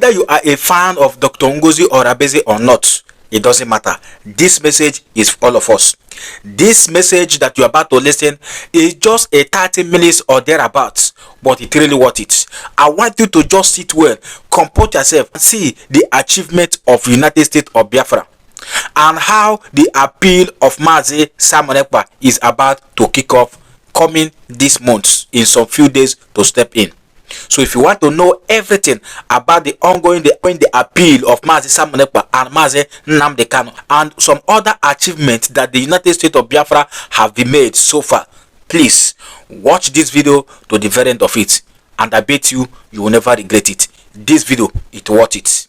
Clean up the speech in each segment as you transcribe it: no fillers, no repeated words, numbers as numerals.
whether you are a fan of Dr. Ngozi or Abeze or not, it doesn't matter. This message is for all of us. This message that you're about to listen is just a 30 minutes or thereabouts, but it's really worth it. I want you to just sit well, comport yourself, and see the achievement of United States of Biafra and how the appeal of Mazi Simon Ekpa is about to kick off coming this month in some few days to step in. So if you want to know everything about the ongoing the appeal of Mazi Simon Ekpa and Mazi Nnamdi Kanu and some other achievements that the United States of Biafra have been made so far, please watch this video to the very end of it, and I bet you will never regret it. This video, it's worth it.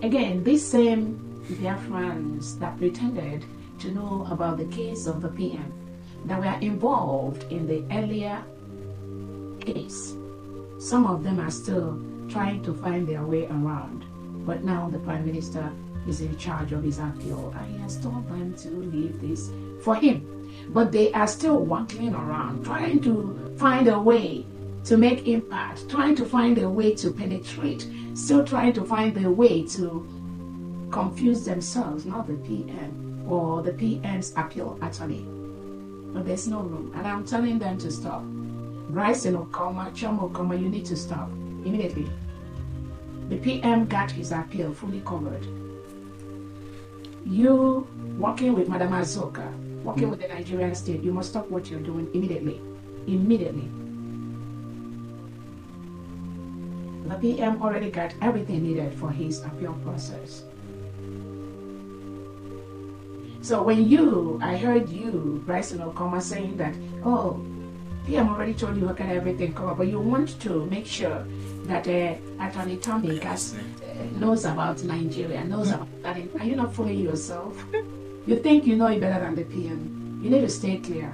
Again, these same Biafrans that pretended to know about the case of the PM that were involved in the earlier case, some of them are still trying to find their way around. But now the Prime Minister is in charge of his appeal, and he has told them to leave this for him. But they are still waddling around, trying to find a way to make impact, trying to find a way to penetrate, still trying to find a way to confuse themselves, not the PM or the PM's appeal attorney. But there's no room, and I'm telling them to stop. Bryson Okoma, Chom Okoma, you need to stop immediately. The PM got his appeal fully covered. You working with Madam Azoka, working with the Nigerian state, you must stop what you're doing immediately. Immediately. The PM already got everything needed for his appeal process. So when I heard you, Bryson Okoma, saying that, oh, PM already told you how can everything cover, but you want to make sure that Attorney Tommy knows about Nigeria, knows about that. Are you not fooling yourself? You think you know it better than the PM. You need to stay clear.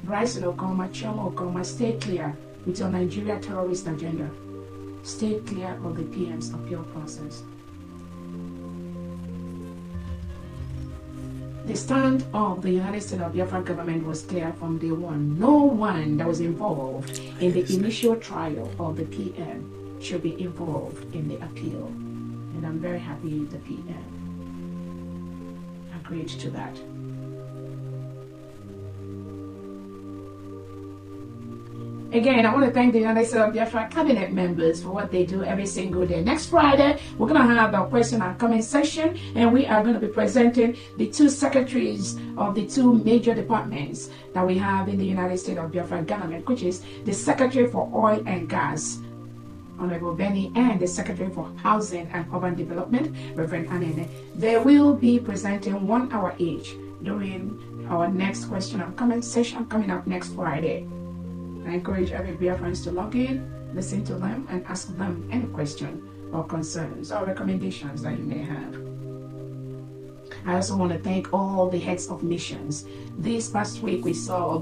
Bryson Okoma, Choma Okoma, stay clear with your Nigeria terrorist agenda. Stay clear of the PM's appeal process. The stand of the United States of Biafra government was clear from day one. No one that was involved in the initial trial of the PM should be involved in the appeal. And I'm very happy the PM agreed to that. Again, I want to thank the United States of Biafra cabinet members for what they do every single day. Next Friday, we're going to have our question and comment session, and we are going to be presenting the two secretaries of the two major departments that we have in the United States of Biafra government, which is the Secretary for Oil and Gas, Honorable Benny, and the Secretary for Housing and Urban Development, Reverend Anene. They will be presenting 1 hour each during our next question and comment session coming up next Friday. I encourage every Biafrans to log in, listen to them, and ask them any question or concerns or recommendations that you may have. I also want to thank all the heads of missions. This week we saw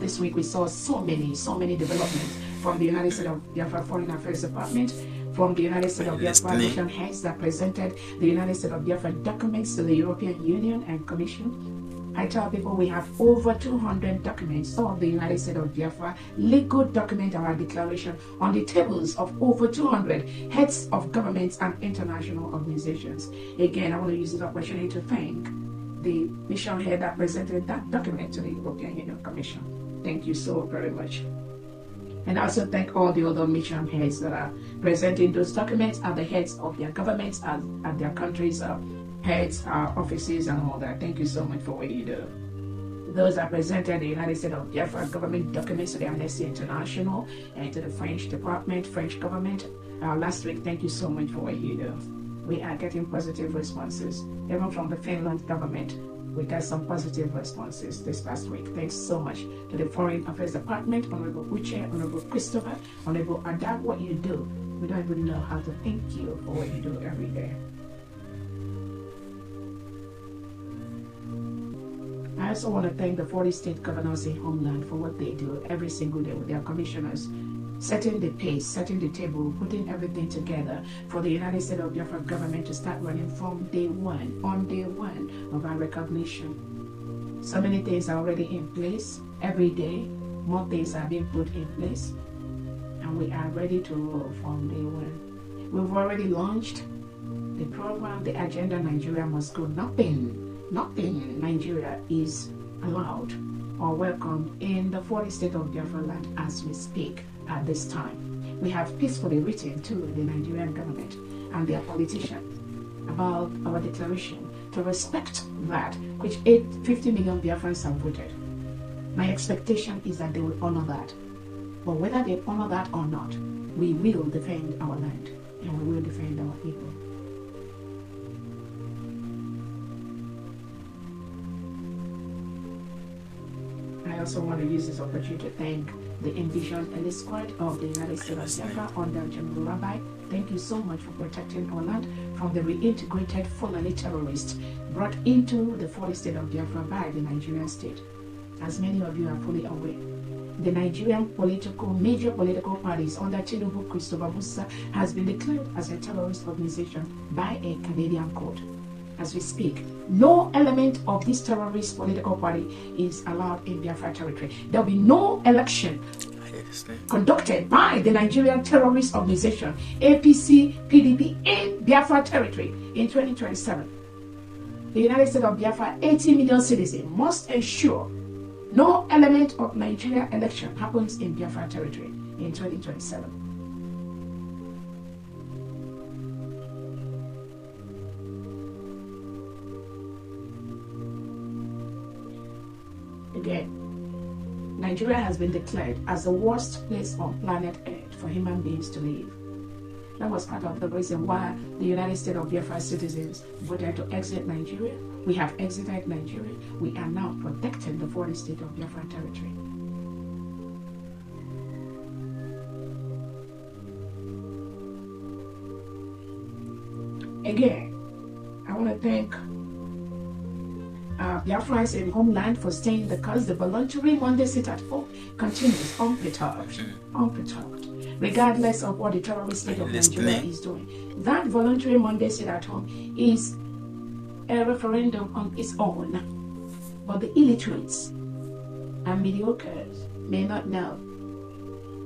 so many developments from the United States of Biafra Foreign Affairs Department, from the United States of Biafra mission heads that presented the United States of Biafra documents to the European Union and Commission. I tell people we have over 200 documents of the United States of Biafra, legal document our declaration on the tables of over 200 heads of governments and international organizations. Again, I want to use this opportunity to thank the mission head that presented that document to the European Union Commission. Thank you so very much. And I also thank all the other mission heads that are presenting those documents at the heads of their governments, at their countries, heads, offices, and all that. Thank you so much for what you do. Those that presented the United States of Biafra government documents to the Amnesty International and to the French government last week. Thank you so much for what you do. We are getting positive responses. Even from the Finland government, we got some positive responses this past week. Thanks so much to the Foreign Affairs Department, Honorable Uche, Honorable Christopher, Honorable Adab. What you do, we don't even know how to thank you for what you do every day. I also want to thank the 40 state governors in Homeland for what they do every single day with their commissioners, setting the pace, setting the table, putting everything together for the United States of Biafra government to start running from day one, on day one of our recognition. So many things are already in place every day. More things are being put in place, and we are ready to roll from day one. We've already launched the program, the agenda. Nigeria must go. Nothing in Nigeria is allowed or welcome in the 40 state of Biafra land as we speak at this time. We have peacefully written to the Nigerian government and their politicians about our declaration to respect that which 50 million Biafrans have voted. My expectation is that they will honor that. But whether they honor that or not, we will defend our land and we will defend our people. I also want to use this opportunity to thank the Envision Elite Squad of the United States of Biafra under General Rabbi. Thank you so much for protecting our land from the reintegrated Fulani terrorists brought into the 40 state of Biafra by the Nigerian state. As many of you are fully aware, the Nigerian major political parties under Tinubu Christopher Musa has been declared as a terrorist organization by a Canadian court. As we speak, no element of this terrorist political party is allowed in Biafra territory. There will be no election conducted by the Nigerian terrorist organization APC PDP in Biafra territory in 2027. The United States of Biafra, 80 million citizens, must ensure no element of Nigeria election happens in Biafra territory in 2027. Again, Nigeria has been declared as the worst place on planet Earth for human beings to live. That was part of the reason why the United States of Biafra citizens voted to exit Nigeria. We have exited Nigeria. We are now protecting the 40 state of Biafra territory. Again, I want to thank Biafrans in Homeland for staying the course. The voluntary Monday sit at home continues unperturbed, regardless of what the terrorist state of Nigeria is doing. That voluntary Monday sit at home is a referendum on its own, but the illiterates and mediocres may not know.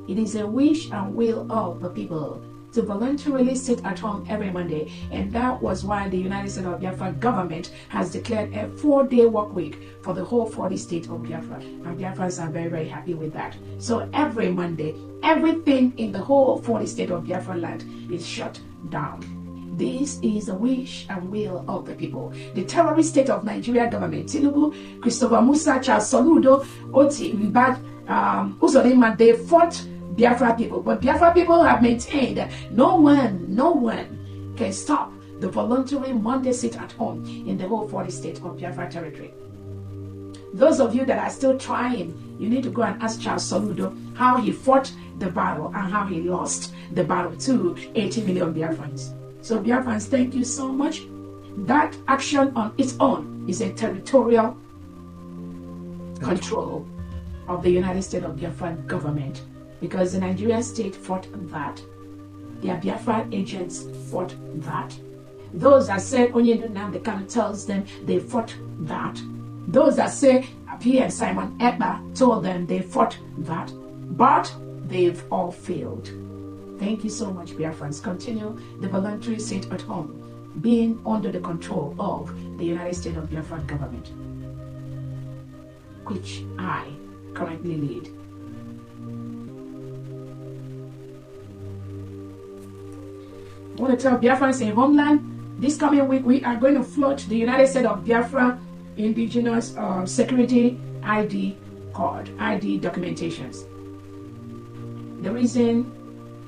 It is a wish and will of the people to voluntarily sit at home every Monday, and that was why the United States of Biafra government has declared a 4-day work week for the whole 40 states of Biafra, and Biafrans are very, very happy with that. So every Monday, everything in the whole 40 state of Biafra land is shut down. This is the wish and will of the people. The terrorist state of Nigeria government, Tinubu, Christopher Musa, Charles Soludo, Oti Mbad, Uzodinma, they fought Biafra people, but Biafra people have maintained that no one can stop the voluntary Monday sit at home in the whole 40 state of Biafra territory. Those of you that are still trying, you need to go and ask Charles Soludo how he fought the battle and how he lost the battle to 80 million Biafrans. So Biafrans, thank you so much. That action on its own is a territorial control of the United States of Biafra government, because the Nigerian state fought that. Their Biafra agents fought that. Those that say Onyedu Nnamdi Kanu tells them they fought that. Those that say PM Simon Ekpa told them they fought that. But they've all failed. Thank you so much, Biafrans. Continue the voluntary sit at home, being under the control of the United States of Biafra government, which I currently lead. I want to tell Biafrans in Homeland, this coming week we are going to float the United States of Biafra indigenous security ID card, ID documentations. The reason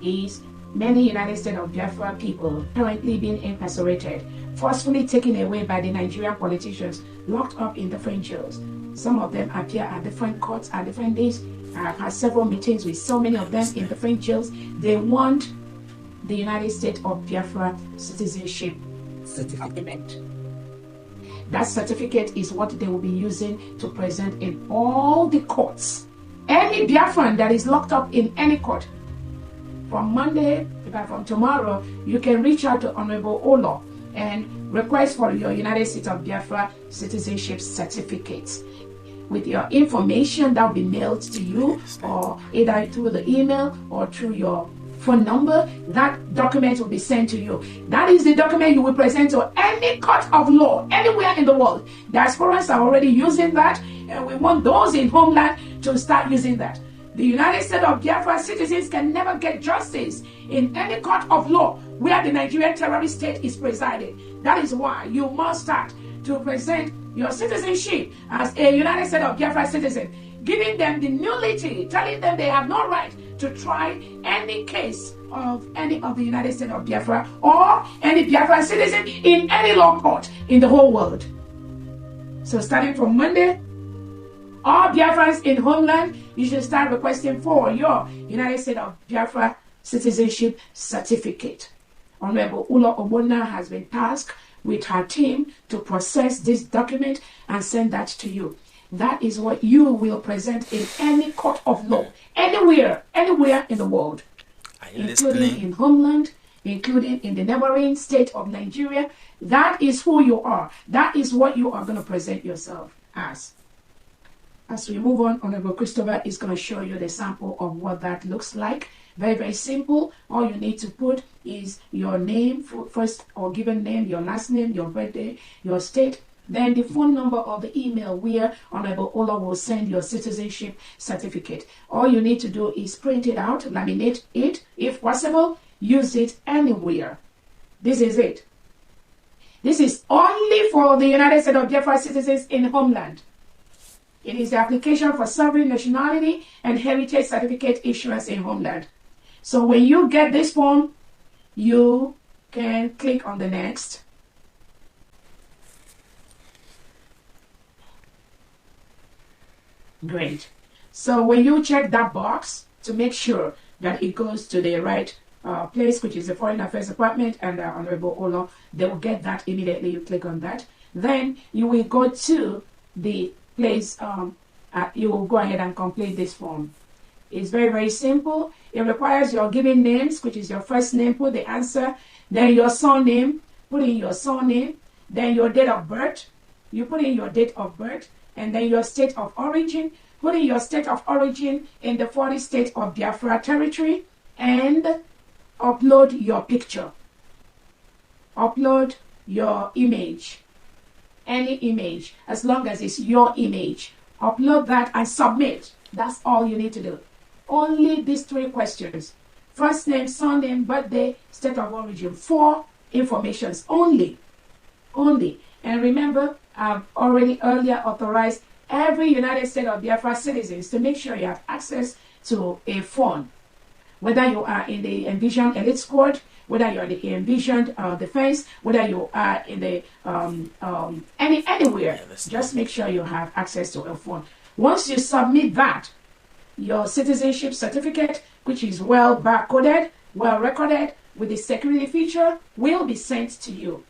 is many United States of Biafra people currently being incarcerated, forcefully taken away by the Nigerian politicians, locked up in different jails. Some of them appear at different courts at different days. I've had several meetings with so many of them in different jails. They want the United States of Biafra citizenship certificate. That certificate is what they will be using to present in all the courts. Any Biafran that is locked up in any court, from Monday, from tomorrow, you can reach out to Honorable Olo and request for your United States of Biafra citizenship certificates. with your information that will be mailed to you, or either through the email or through your phone number. That document will be sent to you. That is the document you will present to any court of law anywhere in the world. Diasporans are already using that, and we want those in Homeland to start using that. The United States of Biafra citizens can never get justice in any court of law where the Nigerian terrorist state is presiding. That is why you must start to present your citizenship as a United States of Biafra citizen, giving them the nullity, telling them they have no right to try any case of any of the United States of Biafra or any Biafra citizen in any law court in the whole world. So starting from Monday, all Biafrans in Homeland, you should start requesting for your United States of Biafra citizenship certificate. Honorable Ula Obona has been tasked with her team to process this document and send that to you. That is what you will present in any court of law, anywhere in the world, including in Homeland, including in the neighboring state of Nigeria. That is who you are. That is what you are going to present yourself as. As we move on, Honorable Christopher is going to show you the sample of what that looks like. Very, very simple. All you need to put is your name, first or given name, your last name, your birthday, your state, then the phone number or the email where Honorable Ola will send your citizenship certificate. All you need to do is print it out, laminate it, if possible, use it anywhere. This is it. This is only for the United States of Biafra citizens in Homeland. It is the application for sovereign nationality and heritage certificate issuance in Homeland. So when you get this form, you can click on the next. Great. So when you check that box to make sure that it goes to the right place, which is the Foreign Affairs Department and Honorable Ola, they will get that immediately. You click on that. Then you will go to the place, you will go ahead and complete this form. It's very, very simple. It requires your given names, which is your first name, put the answer, then your surname, put in your surname, then your date of birth, you put in your date of birth, and then your state of origin, put in your state of origin in the 40 state of Biafra territory, and upload your picture. Upload your image, any image, as long as it's your image. Upload that and submit. That's all you need to do. Only these 3 questions: first name, surname, birthday, state of origin. 4 informations only. And remember, I've already earlier authorized every United States of Biafra citizens to make sure you have access to a phone. Whether you are in the envisioned elite squad, whether you're in the envisioned defense, whether you are in the anywhere, just make sure you have access to a phone. Once you submit that, your citizenship certificate, which is well barcoded, well recorded with the security feature, will be sent to you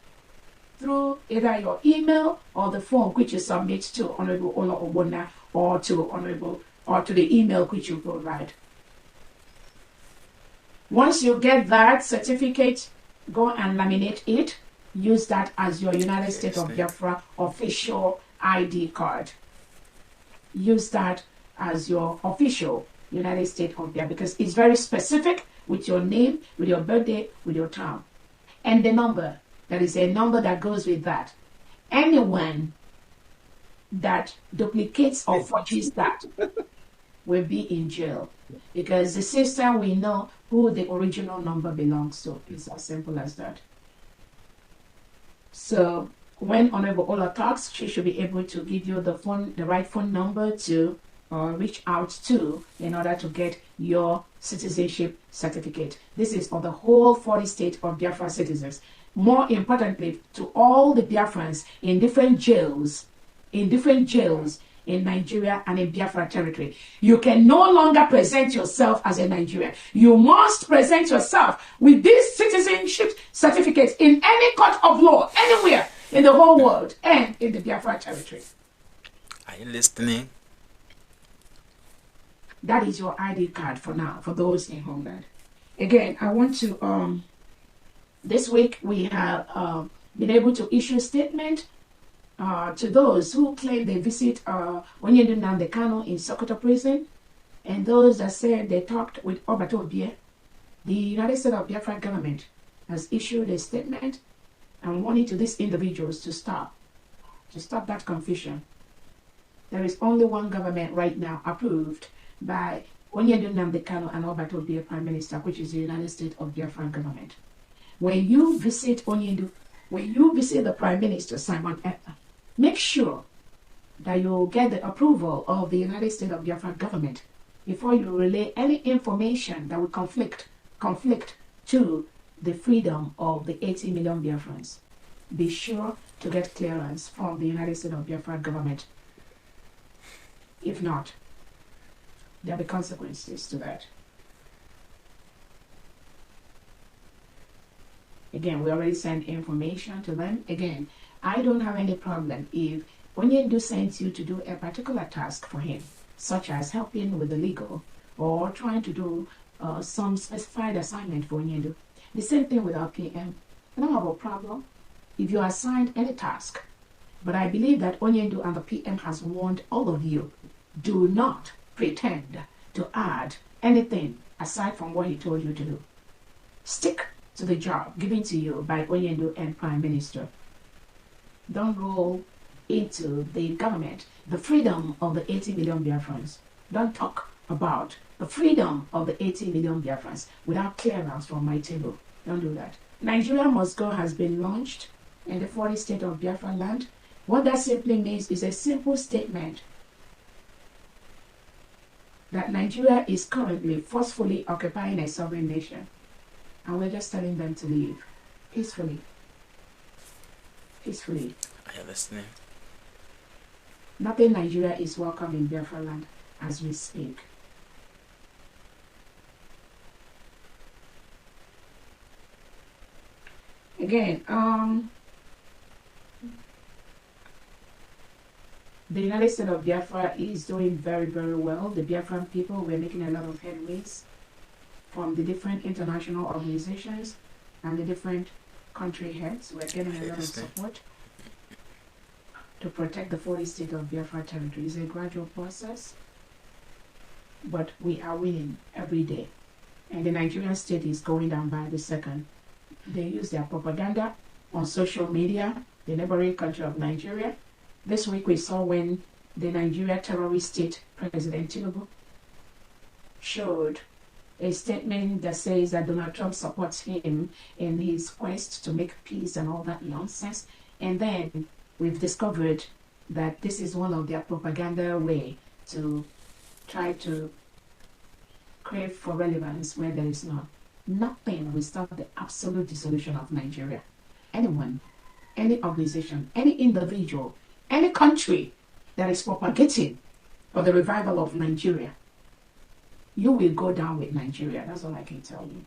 through either your email or the form which you submit to Honorable Ola Obona, or to the email which you provide. Once you get that certificate, go and laminate it. Use that as your United States of Biafra official ID card. Use that as your official United States of Biafra, because it's very specific with your name, with your birthday, with your town, and the number. There is a number that goes with that. Anyone that duplicates or forges that will be in jail, because the system will know who the original number belongs to. It's as simple as that. So when Honorable Ola talks, she should be able to give you the right phone number to reach out to in order to get your citizenship certificate. This is for the whole 40 state of Biafra citizens. More importantly, to all the Biafrans in different jails in Nigeria and in Biafra territory. You can no longer present yourself as a Nigerian. You must present yourself with this citizenship certificate in any court of law, anywhere in the whole world and in the Biafra territory. Are you listening? That is your ID card for now, for those in Homeland. Again, I want to, this week we have been able to issue a statement to those who claim they visit Onyedu Nandekano in Sokoto prison, and those that said they talked with Obato Obie, the United States of Biafra government has issued a statement and warning to these individuals to stop that confusion. There is only one government right now approved by Onyedu Nandekano and Obato Obie Prime Minister, which is the United States of Biafra government. When you visit Onyedu, when you visit the Prime Minister, Simon Ekpa, make sure that you get the approval of the United States of Biafra government before you relay any information that will conflict to the freedom of the 80 million Biafrans. Be sure to get clearance from the United States of Biafra government. If not, there will be consequences to that. Again, we already sent information to them. Again, I don't have any problem if Onyedu sends you to do a particular task for him, such as helping with the legal or trying to do some specified assignment for Onyedu. The same thing with our PM. I don't have a problem if you are assigned any task, but I believe that Onyedu and the PM has warned all of you, do not pretend to add anything aside from what he told you to do. Stick to the job given to you by Onyedu and Prime Minister. Don't roll into the government, the freedom of the 80 million Biafrans. Don't talk about the freedom of the 80 million Biafrans without clearance from my table. Don't do that. Nigeria Must Go has been launched in the 40 state of Biafra land. What that simply means is a simple statement that Nigeria is currently forcefully occupying a sovereign nation. And we're just telling them to leave peacefully. Peacefully. I understand. Nothing Nigeria is welcome in Biafra land as we speak. Again, the United States of Biafra is doing very, very well. The Biafran people, we're making a lot of headways from the different international organizations and the different country heads. We're getting a lot of support to protect the 40 state of Biafra territory. It's a gradual process, but we are winning every day. And the Nigerian state is going down by the second. They use their propaganda on social media, the neighboring country of Nigeria. This week we saw when the Nigeria terrorist state, President Tinubu, showed a statement that says that Donald Trump supports him in his quest to make peace and all that nonsense. And then we've discovered that this is one of their propaganda way to try to crave for relevance where there is none. Nothing will stop the absolute dissolution of Nigeria. Anyone, any organization, any individual, any country that is propagating for the revival of Nigeria, you will go down with Nigeria. That's all I can tell you.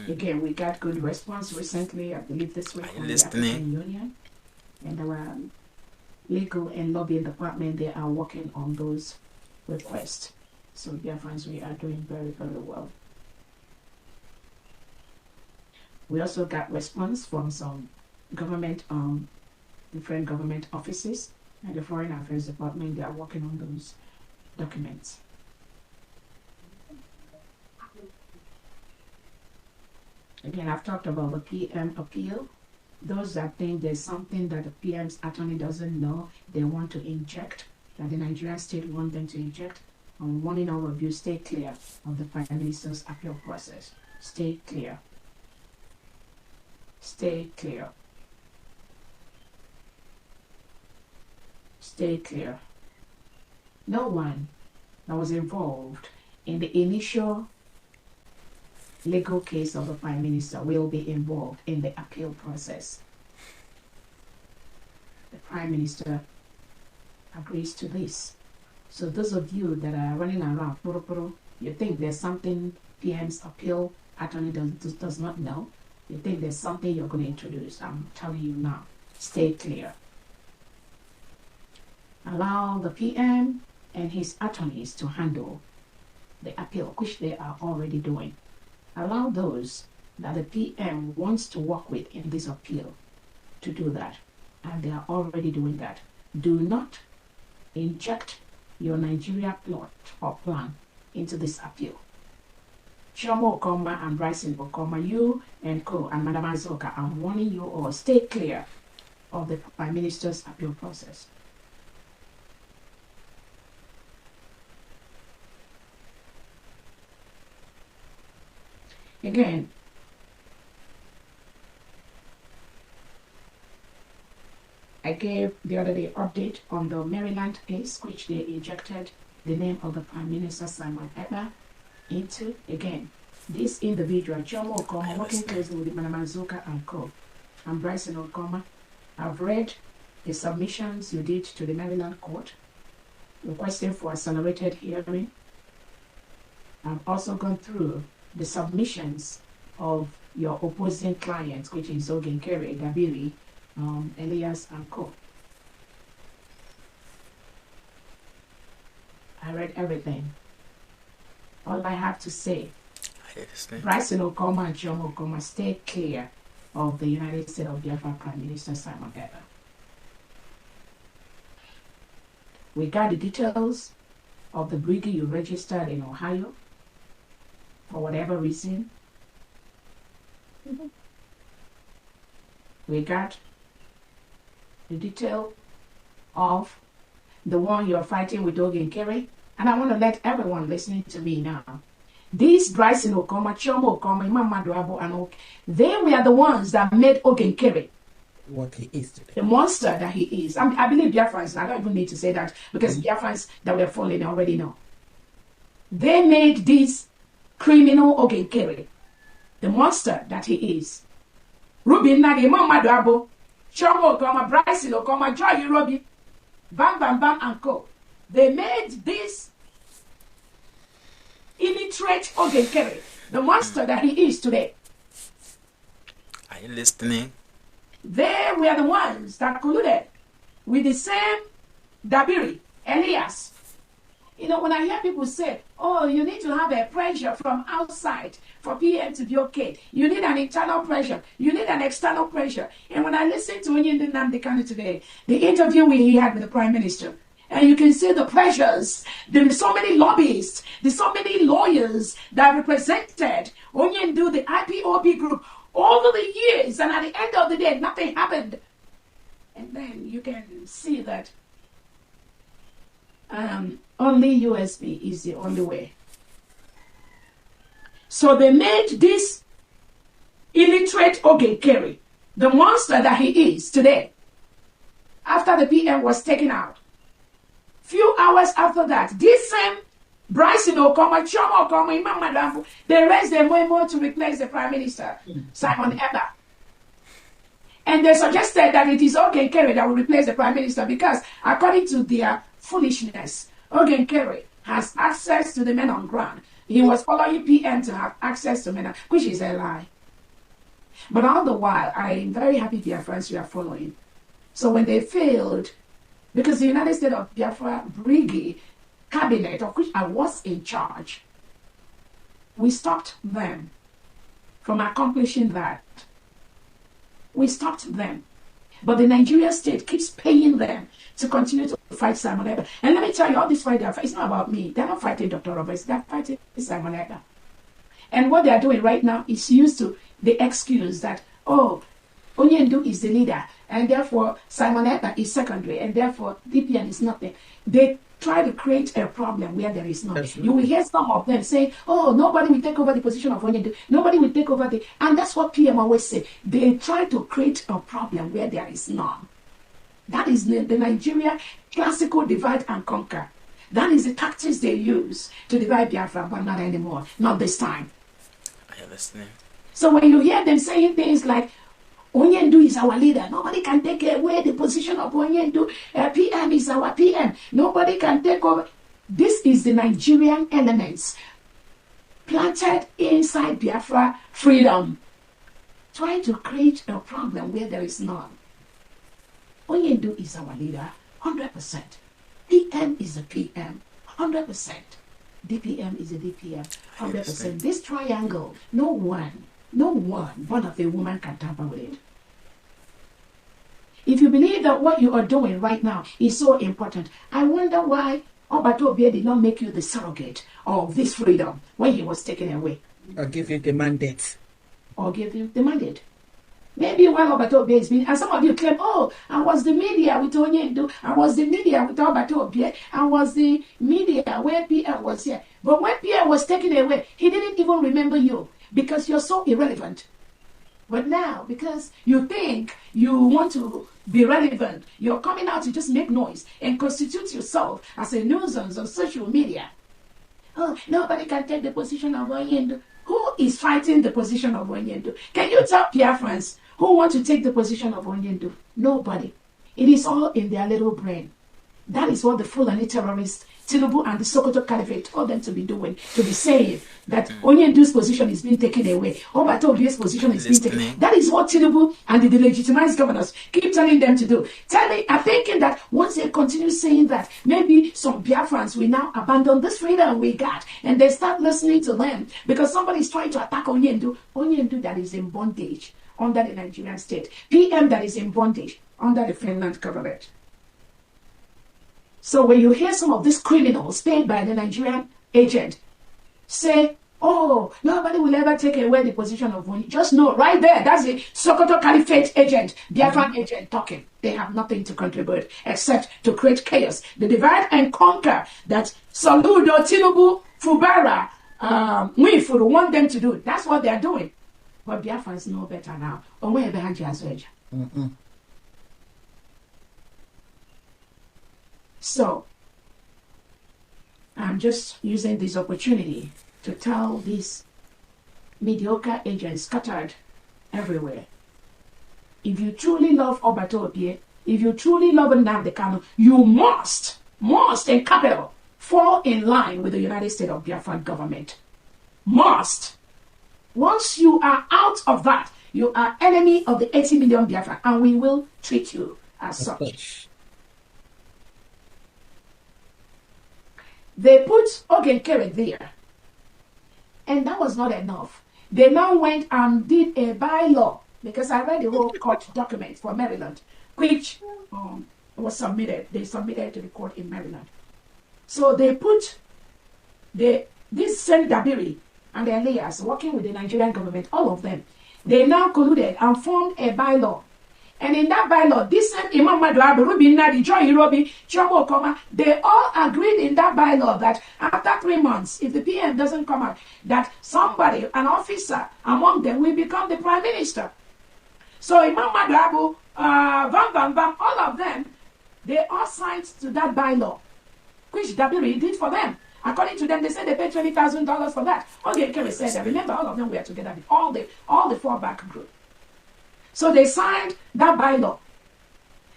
Again, we got good response recently, I believe this week, from the African Union. And our legal and lobbying department, they are working on those requests. So, dear friends, we are doing very, very well. We also got response from some government, different government offices, and the Foreign Affairs Department. They are working on those documents. Again, I've talked about the PM appeal. Those that think there's something that the PM's attorney doesn't know, they want to inject, that the Nigerian state wants them to inject. I'm warning all of you, stay clear of the Prime Minister's appeal process. Stay clear. Stay clear. Stay clear. No one that was involved in the initial legal case of the Prime Minister will be involved in the appeal process. The Prime Minister agrees to this. So those of you that are running around, you think there's something PM's appeal attorney does not know, you think there's something you're going to introduce. I'm telling you now, stay clear. Allow the PM and his attorneys to handle the appeal, which they are already doing. Allow those that the PM wants to work with in this appeal to do that. And they are already doing that. Do not inject your Nigeria plot or plan into this appeal. Chomo Okoma and Bryson Okoma, you and Co. and Madam Azoka, I'm warning you all, stay clear of the Prime Minister's appeal process. Again, I gave the other day update on the Maryland case, which they injected the name of the Prime Minister Simon Ekpa into. Again, this individual, Chomo Okoma, working closely with Madam Azoka and Co. and Bryson Okoma, I've read the submissions you did to the Maryland court, requesting for accelerated hearing. I've also gone through the submissions of your opposing clients, which is Ogenkere, Dabiri, Elias, and Co. I read everything. All I have to say, Bryson Okoma and Chomo Okoma, stay clear of the United States of Biafra Prime Minister Simon Ekpa. We got the details of the brigade you registered in Ohio for whatever reason. We got the detail of the one you're fighting with Ogenkere. And I want to let everyone listening to me now. These Bryson Okoma, Chomo Okoma, Imam Maduabo, and they were the ones that made Ogenkere what he is today. the monster that he is. I believe Biafrans, I don't even need to say that because Biafrans that were falling already know. They made this criminal Ogenkere the monster that he is. Ruby Nadi, Imam Maduabo, Chomo Okoma, Bryson Okoma, Joy Robi, Bam Bam Bam and Co. They made this illiterate Ogenkere the monster that he is today. Are you listening? They were the ones that colluded with the same Dabiri, Elias. You know, when I hear people say, oh, you need to have a pressure from outside for PM to be okay. You need an internal pressure. You need an external pressure. And when I listen to Onyinye Nnamdi Kanu today, the interview he had with the Prime Minister, and you can see the pressures, there's so many lobbyists, there's so many lawyers that represented Onyinye, the IPOB group, all of the years, and at the end of the day, nothing happened. And then you can see that only USB is the only way. So they made this illiterate Ogenkere the monster that he is today. After the PM was taken out, few hours after that, this same Bryson Okoma, Chomo Okoma, Imam Madambu, they raised their more to replace the Prime Minister, Simon Ekpa. And they suggested that it is Ogenkere that will replace the Prime Minister because, according to their foolishness, Ogenkere has access to the men on ground. He was following PM to have access to men, which is a lie. But all the while, I'm very happy, dear friends, you are following. So when they failed, because the United States of Biafra Brigade cabinet, of which I was in charge, we stopped them from accomplishing that. We stopped them. But the Nigerian state keeps paying them to continue to fight Simon Ekpa. And let me tell you, all this fight, it's not about me. They're not fighting Dr. Roberts. They're fighting Simon Ekpa. And what they're doing right now is used to the excuse that, oh, Onyendu is the leader, and therefore Simon Ekpa is secondary, and therefore DPN is nothing. They try to create a problem where there is none. You will hear some of them say, oh, nobody will take over the position of Onyendu. Nobody will take over the... And that's what PM always say. They try to create a problem where there is none. That is the Nigeria classical divide and conquer. That is the tactics they use to divide Biafra, but not anymore. Not this time. Are you listening? So when you hear them saying things like, Onyendu is our leader. Nobody can take away the position of Onyendu. PM is our PM. Nobody can take over. This is the Nigerian elements planted inside Biafra freedom, trying to create a problem where there is none. Onyendu is our leader, 100%. PM is a PM, 100%. DPM is a DPM, 100%. This triangle, no one No one born of a woman can tamper with it. If you believe that what you are doing right now is so important, I wonder why Obatobie did not make you the surrogate of this freedom when he was taken away. Or give you the mandate. Or give you the mandate. Maybe while Obatobie is being, and some of you claim, oh, I was the media with Onyendu, I was the media with Obatobie, I was the media where Pierre was here. But when Pierre was taken away, he didn't even remember you because you're so irrelevant. But now, because you think you want to be relevant, you're coming out to just make noise and constitute yourself as a nuisance on social media. Oh, nobody can take the position of Onyendu. Who is fighting the position of Onyendu? Can you tell Biafrans who want to take the position of Onyendu? Nobody. It is all in their little brain. That is what the Fulani terrorists, Tinubu and the Sokoto Caliphate told them to be doing, to be saying that Onyendu's position is being taken away. Obatobie's position is being taken away. That is what Tinubu and the delegitimized governors keep telling them to do. I'm thinking that once they continue saying that, maybe some Biafrans will now abandon this freedom we got and they start listening to them because somebody is trying to attack Onyendu. Onyendu that is in bondage under the Nigerian state. PM that is in bondage under the Finland government. So when you hear some of these criminals paid by the Nigerian agent say, oh, nobody will ever take away the position of Onyendu, just know right there, that's the Sokoto Caliphate agent, Biafran agent talking. They have nothing to contribute except to create chaos. The divide and conquer that Saludo, Tinubu, Fubara, Mwifuru want them to do. That's what they are doing. But Biafrans know better now. So, I'm just using this opportunity to tell these mediocre agents scattered everywhere. If you truly love Obatobie, if you truly love Nnamdi Kanu, you must in capital, fall in line with the United States of Biafra government. Must. Once you are out of that, you are enemy of the 80 million Biafra, and we will treat you as such. They put Ogenkere there, and that was not enough. They now went and did a bylaw, because I read the whole court document for Maryland, which was submitted. They submitted to the court in Maryland. So they put this same Dabiri and their layers working with the Nigerian government, all of them. They now colluded and formed a bylaw. And in that bylaw, this same Imam Maduabu, Ruby Nadi, Joy Irobi, Chomo Koma, they all agreed in that bylaw that after 3 months, if the PM doesn't come out, that somebody, an officer among them, will become the prime minister. So Imam Maduabu, all of them, they all signed to that bylaw, which Dabiri did for them. According to them, they said they paid $20,000 for that. Ogenkere said that. Remember, all of them were together, all the four-back group. So they signed that bylaw.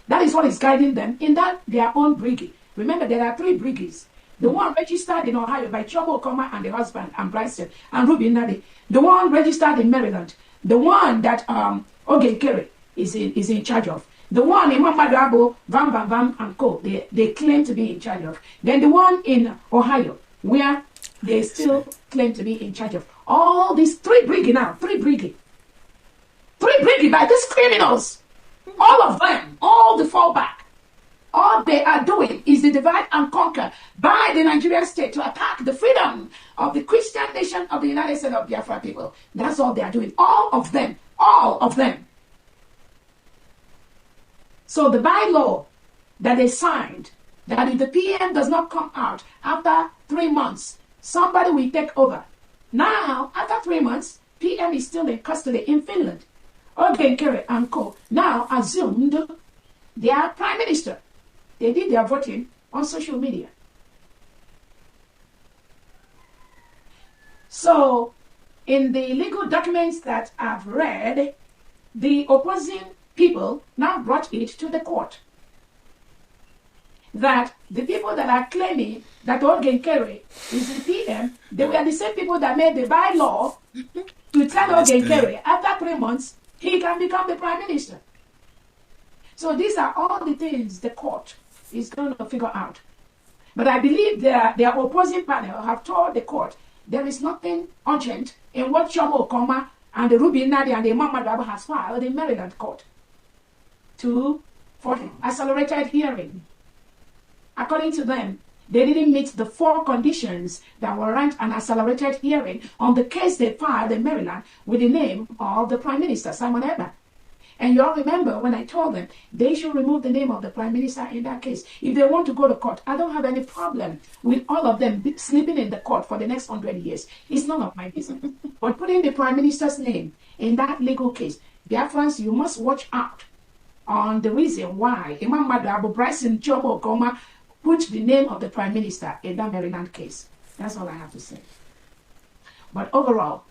That is what is guiding them in that their own brigade. Remember, there are 3 brigades. The one registered in Ohio by Chomo Koma and the husband and Bryson and Ruby Nadi. The one registered in Maryland. The one that Ogenkere is in charge of. The one in Mamadabo, Vam and Co. They claim to be in charge of. Then the one in Ohio, where they still claim to be in charge of. All these 3 brigade now, 3 brigade. 3 brigade by these criminals. All of them, all the fallback. All they are doing is the divide and conquer by the Nigerian state to attack the freedom of the Christian nation of the United States of Biafra people. That's all they are doing. All of them. All of them. So the bylaw that they signed, that if the PM does not come out after 3 months, somebody will take over. Now, after 3 months, PM is still in custody in Finland. Ogenkere and Co. now assumed they are prime minister. They did their voting on social media. So, in the legal documents that I've read, the opposing people now brought it to the court that the people that are claiming that Ogenkere is the PM, they were the same people that made the bylaw to tell Ogenkere after 3 months he can become the prime minister. So these are all the things the court is going to figure out. But I believe their opposing panel have told the court there is nothing urgent in what Chomo Okoma And the Ruby Nadi and the Imam Madaba has filed in Maryland court for accelerated hearing. According to them, they didn't meet the 4 conditions that warrant an accelerated hearing on the case they filed in Maryland with the name of the Prime Minister, Simon Ekpa. And you all remember when I told them they should remove the name of the Prime Minister in that case. If they want to go to court, I don't have any problem with all of them sleeping in the court for the next 100 years. It's none of my business. But putting the Prime Minister's name in that legal case, Biafrans, you must watch out on the reason why Imam Madabo Bryson Jomo Okoma put the name of the Prime Minister in that Maryland case. That's all I have to say. But overall,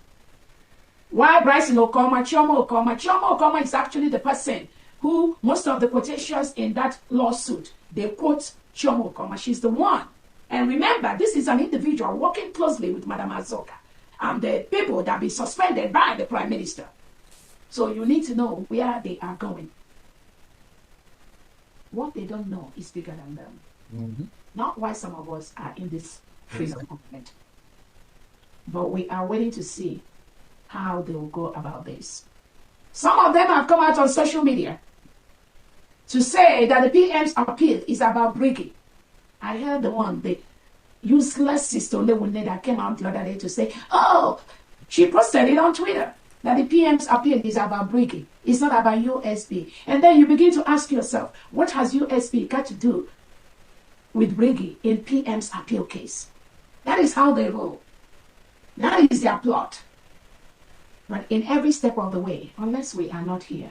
why Bryson Okoma, Chioma Okoma is actually the person who most of the quotations in that lawsuit, they quote Chioma Okoma. She's the one. And remember, this is an individual working closely with Madam Azoka and the people that be suspended by the Prime Minister. So you need to know where they are going. What they don't know is bigger than them. Mm-hmm. Not why some of us are in this freedom movement. But we are waiting to see how they will go about this. Some of them have come out on social media to say that the PM's appeal is about Briggy. I heard the useless sister that came out the other day to say, oh, she posted it on Twitter that the PM's appeal is about Briggy. It's not about USB. And then you begin to ask yourself, what has USB got to do with Briggy in PM's appeal case? That is how they roll. That is their plot. But in every step of the way, unless we are not here.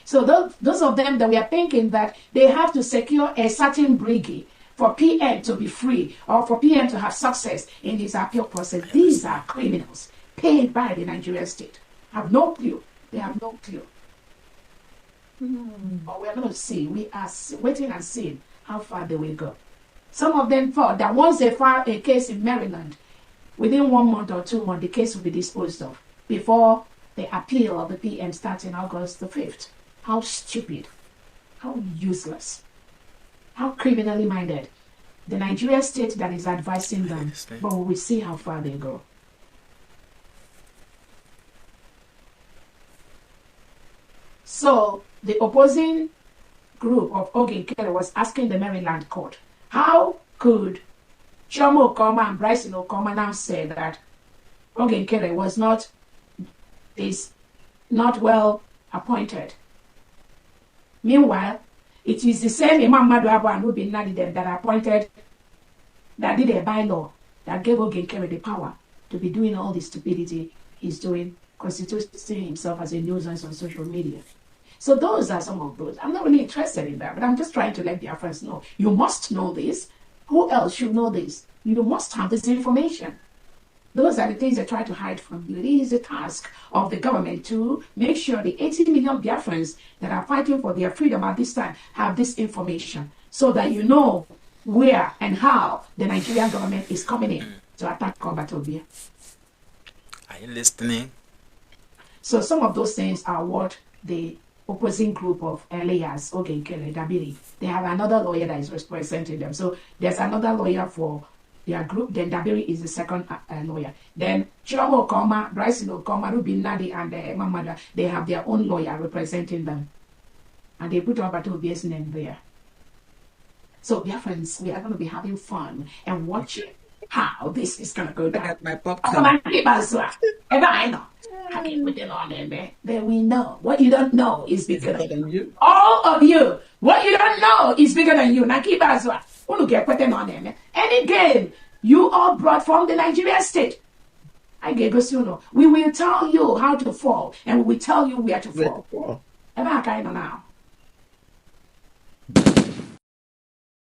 So those of them that we are thinking that they have to secure a certain Briggy for PM to be free or for PM to have success in his appeal process, these are criminals paid by the Nigerian state. Have no clue. They have no clue. But we are going to see. We are waiting and seeing how far they will go. Some of them thought that once they file a case in Maryland, within 1 month or 2 months, the case will be disposed of before the appeal of the PM starts in August the 5th. How stupid, how useless, how criminally minded. The Nigerian state that is advising them, but we will see how far they go. So the opposing group of Ogun Kere was asking the Maryland court, how could Chioma Okoma and Bryson Okoma now say that Ogun Kere is not well appointed? Meanwhile, it is the same Imam Madwabo and Ruby Nadi that appointed, that did a bylaw that gave Ogun Kere the power to be doing all the stupidity he's doing, constituting himself as a nuisance on social media. So those are some of those. I'm not really interested in that, but I'm just trying to let the friends know. You must know this. Who else should know this? You must have this information. Those are the things they try to hide from you. It is the task of the government to make sure the 80 million Biafrans that are fighting for their freedom at this time have this information so that you know where and how the Nigerian government is coming in to attack Combatobia. Are you listening? So some of those things are what the opposing group of Elias, Ogun Kere, Dabiri, they have another lawyer that is representing them. So there's another lawyer for their group, then Dabiri is the second lawyer. Then Chioma Okoma, Bryson Okoma, Ruby Nadi, and Mamada, they have their own lawyer representing them. And they put Obatobia's name there. So, dear friends, we are going to be having fun and watching how this is going to go down. At my popcorn. Then we know. What you don't know is bigger than you. All of you. What you don't know is bigger than you. Any game you all brought from the Nigerian state, we will tell you how to fall, and we will tell you where to fall. Now.